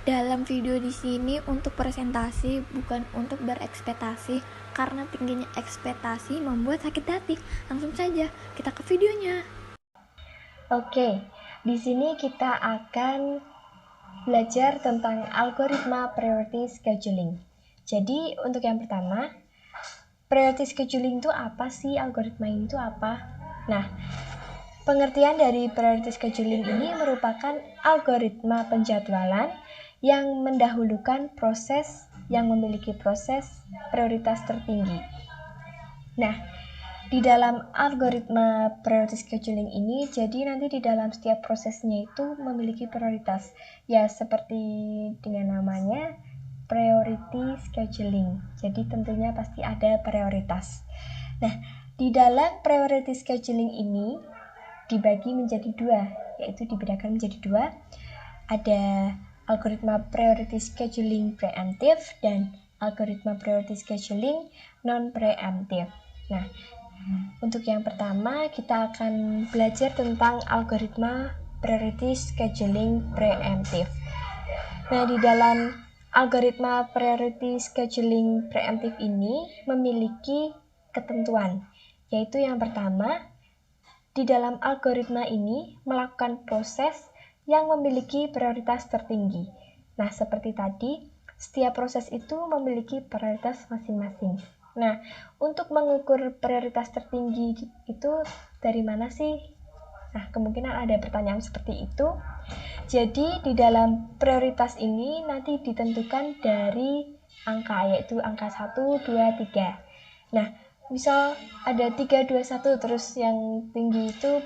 Dalam video di sini untuk presentasi, bukan untuk berekspektasi, karena tingginya ekspektasi membuat sakit hati. Langsung saja kita ke videonya. Oke, di sini kita akan belajar tentang algoritma priority scheduling. Jadi, untuk yang pertama, priority scheduling itu apa sih? Algoritma itu apa? Nah, pengertian dari priority scheduling ini merupakan algoritma penjadwalan yang mendahulukan proses yang memiliki proses prioritas tertinggi. Nah, di dalam algoritma priority scheduling ini, jadi nanti di dalam setiap prosesnya itu memiliki prioritas. Ya, seperti dengan namanya, priority scheduling. Jadi tentunya pasti ada prioritas. Nah, di dalam priority scheduling ini dibagi menjadi dua, yaitu dibedakan menjadi dua. Ada algoritma priority scheduling preemptive dan algoritma priority scheduling non-preemptive. Nah, untuk yang pertama kita akan belajar tentang algoritma priority scheduling preemptive. Nah, di dalam algoritma priority scheduling preemptive ini memiliki ketentuan, yaitu yang pertama, di dalam algoritma ini melakukan proses yang memiliki prioritas tertinggi. Nah, seperti tadi, setiap proses itu memiliki prioritas masing-masing. Nah, untuk mengukur prioritas tertinggi itu dari mana sih? Nah, kemungkinan ada pertanyaan seperti itu. Jadi, di dalam prioritas ini nanti ditentukan dari angka, yaitu angka 1, 2, 3. Nah, misal ada 3, 2, 1, terus yang tinggi itu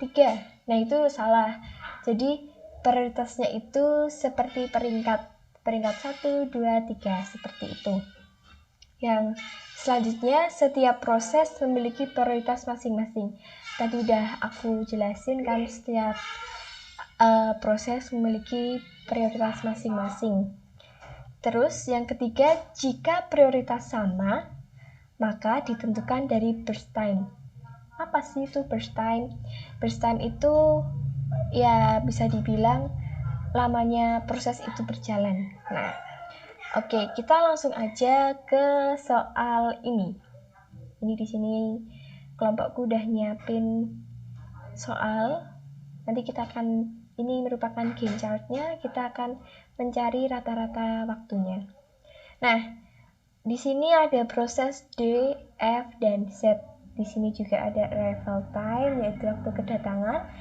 3. Nah, itu salah. Jadi, prioritasnya itu seperti peringkat 1, 2, 3, seperti itu. Yang selanjutnya, setiap proses memiliki prioritas masing-masing. Tadi udah aku jelasin kan, setiap proses memiliki prioritas masing-masing. Terus yang ketiga, jika prioritas sama, maka ditentukan dari burst time. Apa sih itu burst time? Burst time itu ya bisa dibilang lamanya proses itu berjalan. Nah, oke, kita langsung aja ke soal ini. Ini di sini kelompokku udah nyiapin soal. Nanti kita akan, ini merupakan game chartnya, kita akan mencari rata-rata waktunya. Nah, di sini ada proses D, F, dan Z. Di sini juga ada arrival time, yaitu waktu kedatangan,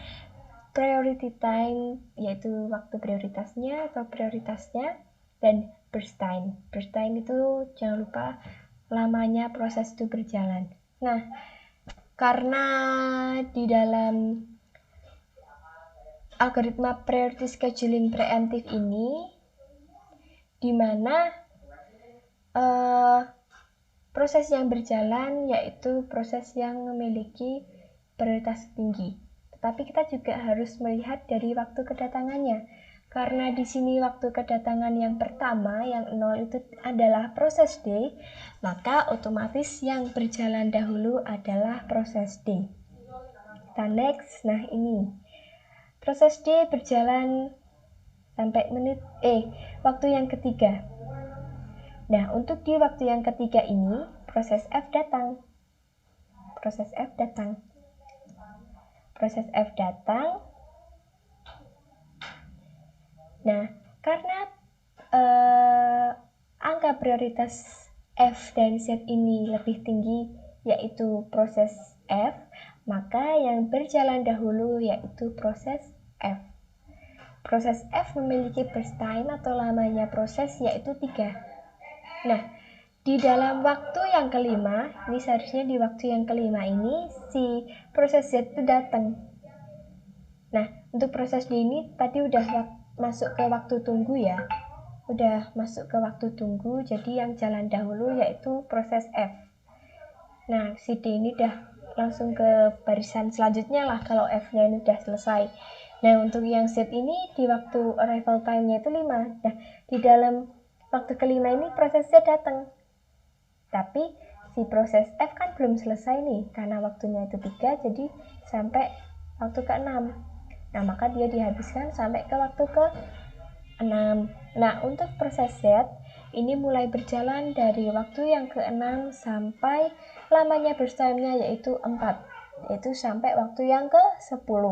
priority time, yaitu waktu prioritasnya atau prioritasnya, dan burst time. Burst time itu jangan lupa lamanya proses itu berjalan. Nah, karena di dalam algoritma priority scheduling preemptive ini, di mana proses yang berjalan yaitu proses yang memiliki prioritas tinggi. Tetapi kita juga harus melihat dari waktu kedatangannya. Karena di sini waktu kedatangan yang pertama, yang 0 itu adalah proses D, maka otomatis yang berjalan dahulu adalah proses D. Kita next, nah ini. Proses D berjalan sampai waktu yang ketiga. Nah, untuk di waktu yang ketiga ini, proses F datang. Proses F datang. Proses F datang. Nah, karena angka prioritas F dan Z ini lebih tinggi, yaitu proses F, maka yang berjalan dahulu yaitu proses F. Proses F memiliki burst time atau lamanya proses yaitu 3. Nah, di dalam waktu yang kelima, ini seharusnya di waktu yang kelima ini si proses Z itu datang. Nah, untuk proses D ini tadi udah masuk ke waktu tunggu ya. Udah masuk ke waktu tunggu, jadi yang jalan dahulu yaitu proses F. Nah, si D ini udah langsung ke barisan selanjutnya lah kalau F-nya ini udah selesai. Nah, untuk yang Z ini di waktu arrival time-nya itu 5. Nah, di dalam waktu kelima ini proses Z datang. Tapi si proses F kan belum selesai nih, karena waktunya itu 3, jadi sampai waktu ke-6. Nah, maka dia dihabiskan sampai ke waktu ke-6. Nah, untuk proses Z, ini mulai berjalan dari waktu yang ke-6 sampai lamanya burst time-nya yaitu 4, yaitu sampai waktu yang ke-10.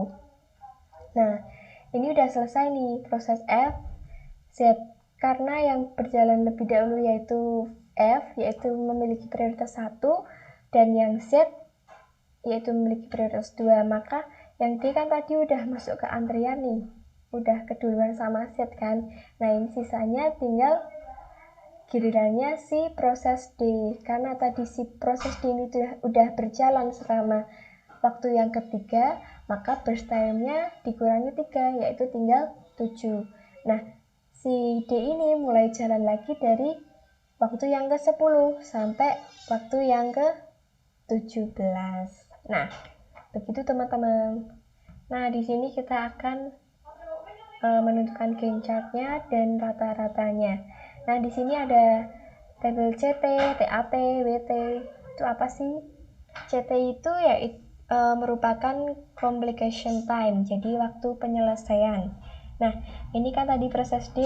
Nah, ini udah selesai nih proses F, Z. Karena yang berjalan lebih dahulu yaitu F, yaitu memiliki prioritas 1, dan yang Z, yaitu memiliki prioritas 2, maka yang D kan tadi udah masuk ke antrian nih, udah keduluan sama Z kan. Nah, ini sisanya tinggal gilirannya si proses D. Karena tadi si proses D ini udah berjalan selama waktu yang ketiga, maka burst time-nya dikurangi 3, yaitu tinggal 7. Nah, si D ini mulai jalan lagi dari waktu yang ke-10 sampai waktu yang ke-17. Nah, begitu teman-teman. Nah, di sini kita akan menentukan gain chart-nya dan rata-ratanya. Nah, di sini ada tabel CT, TAT, WT. Itu apa sih? CT itu ya merupakan complication time, jadi waktu penyelesaian. Nah, ini kan tadi proses D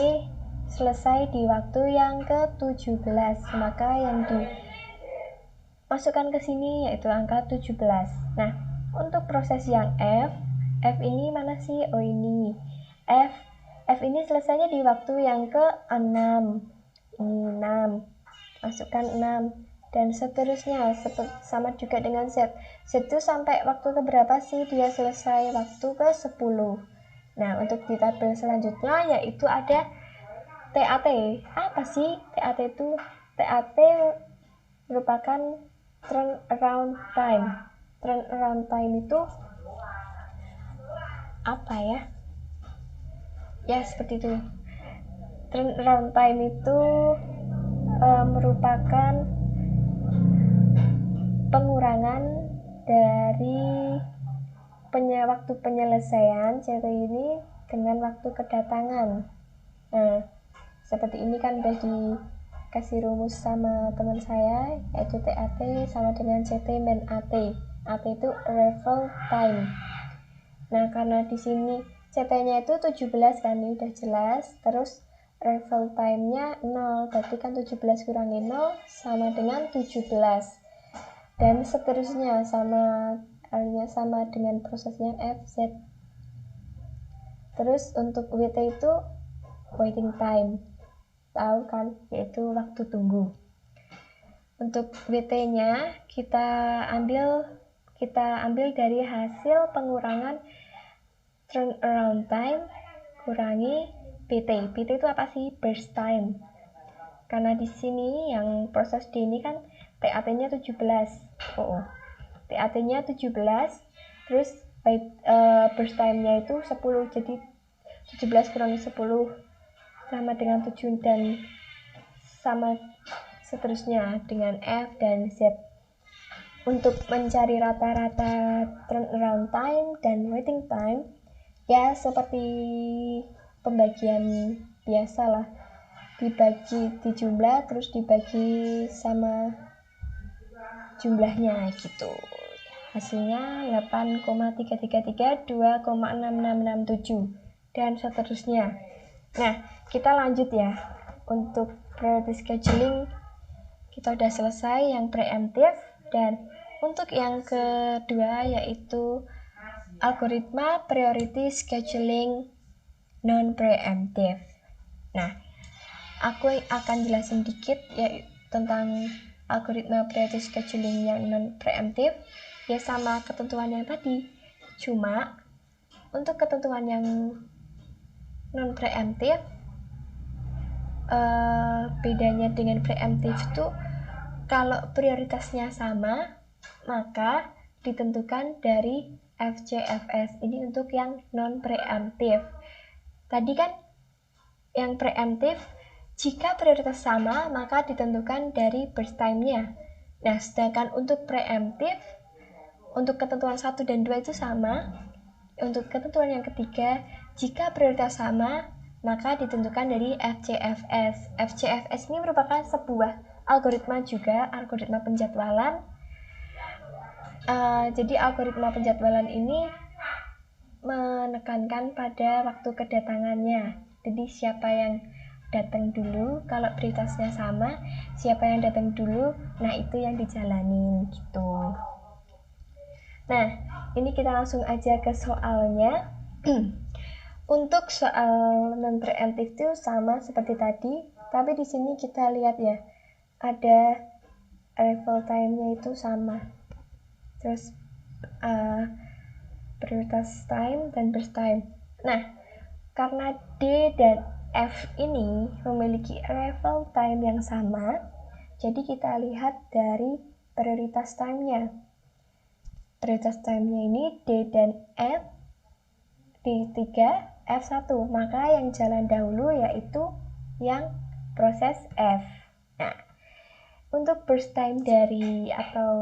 selesai di waktu yang ke-17, maka yang dimasukkan ke sini yaitu angka 17. Nah, untuk proses yang F ini mana sih? Oh, ini. F ini selesainya di waktu yang ke-6. Ini 6. Masukkan 6. Dan seterusnya, sama juga dengan Z. Z itu sampai waktu keberapa sih dia selesai? Waktu ke-10. Nah, untuk di tabel selanjutnya yaitu ada TAT. Apa sih TAT itu? TAT merupakan turnaround time. Turnaround time itu apa ya? Ya, seperti itu. Turnaround time itu merupakan pengurangan dari waktu penyelesaian CT ini dengan waktu kedatangan. Nah, seperti ini kan udah dikasih rumus sama teman saya, yaitu TAT sama dengan CT min AT. AT itu arrival time. Nah, karena di sini CT-nya itu 17 kan, ini udah jelas. Terus arrival time-nya 0, berarti kan 17 kurangi 0 sama dengan 17. Dan seterusnya sama dengan prosesnya FZ. Terus untuk WT itu waiting time, tahu kan, yaitu waktu tunggu. Untuk WT-nya kita ambil dari hasil pengurangan turnaround time kurangi PT. PT itu apa sih? Burst time. Karena di sini yang proses D ini kan TAT-nya 17. TAT-nya 17, terus burst time-nya itu 10. Jadi 17 kurangi 10 sama dengan 7, dan sama seterusnya dengan F dan Z. Untuk mencari rata-rata turnaround time dan waiting time, ya seperti pembagian biasa lah, dibagi di jumlah terus dibagi sama jumlahnya gitu. Hasilnya 8,333, 2,6667 dan seterusnya. Nah, kita lanjut ya. Untuk priority scheduling kita udah selesai yang preemptive, dan untuk yang kedua yaitu algoritma priority scheduling non preemptive. Nah, aku akan jelasin dikit ya tentang algoritma priority scheduling yang non preemptive, ya sama ketentuan yang tadi. Cuma untuk ketentuan yang non preemptive, bedanya dengan preemptive itu kalau prioritasnya sama maka ditentukan dari FCFS. Ini untuk yang non preemptive. Tadi kan yang preemptive, jika prioritas sama maka ditentukan dari burst time-nya. Nah, sedangkan untuk preemptive, untuk ketentuan 1 dan 2 itu sama. Untuk ketentuan yang ketiga, jika prioritas sama maka ditentukan dari FCFS. FCFS ini merupakan sebuah algoritma juga, algoritma penjadwalan. Jadi algoritma penjadwalan ini menekankan pada waktu kedatangannya. Jadi siapa yang datang dulu. Kalau prioritasnya sama, siapa yang datang dulu, nah itu yang dijalanin gitu. Nah, ini kita langsung aja ke soalnya. Untuk soal non preemptive itu sama seperti tadi, tapi di sini kita lihat ya, ada arrival time-nya itu sama. Terus prioritas time dan burst time. Nah, karena D dan F ini memiliki arrival time yang sama, jadi kita lihat dari prioritas time-nya. Prioritas time-nya ini D dan F, D3, F1, maka yang jalan dahulu yaitu yang proses F. Nah, untuk burst time dari atau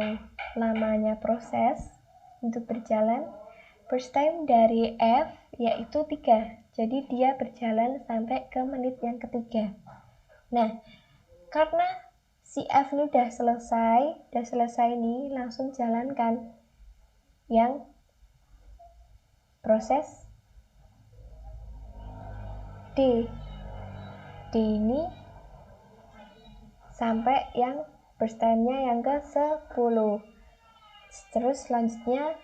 lamanya proses untuk berjalan, burst time dari F yaitu 3. Jadi dia berjalan sampai ke menit yang ketiga. Nah, karena si F ini udah selesai nih, langsung jalankan yang proses D. D ini sampai yang burst time-nya yang ke 10. Terus selanjutnya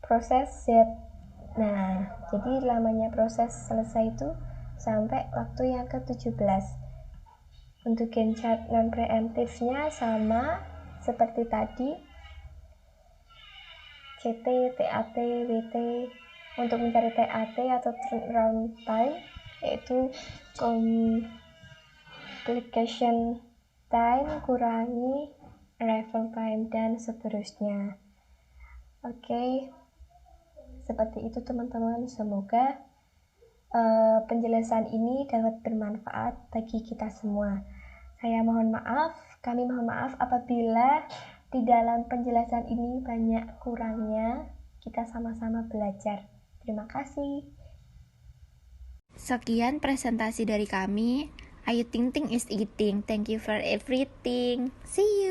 proses Z. Nah, jadi lamanya proses selesai itu sampai waktu yang ke-17. Untuk Gantt chart non preemptive-nya sama seperti tadi. CT, TAT, WT. Untuk mencari TAT atau turnaround time yaitu complication time kurangi arrival time dan seterusnya. Oke. Seperti itu teman-teman, semoga penjelasan ini dapat bermanfaat bagi kita semua. Kami mohon maaf apabila di dalam penjelasan ini banyak kurangnya. Kita sama-sama belajar. Terima kasih. Sekian presentasi dari kami. Ayu Ting Ting is eating. Thank you for everything. See you.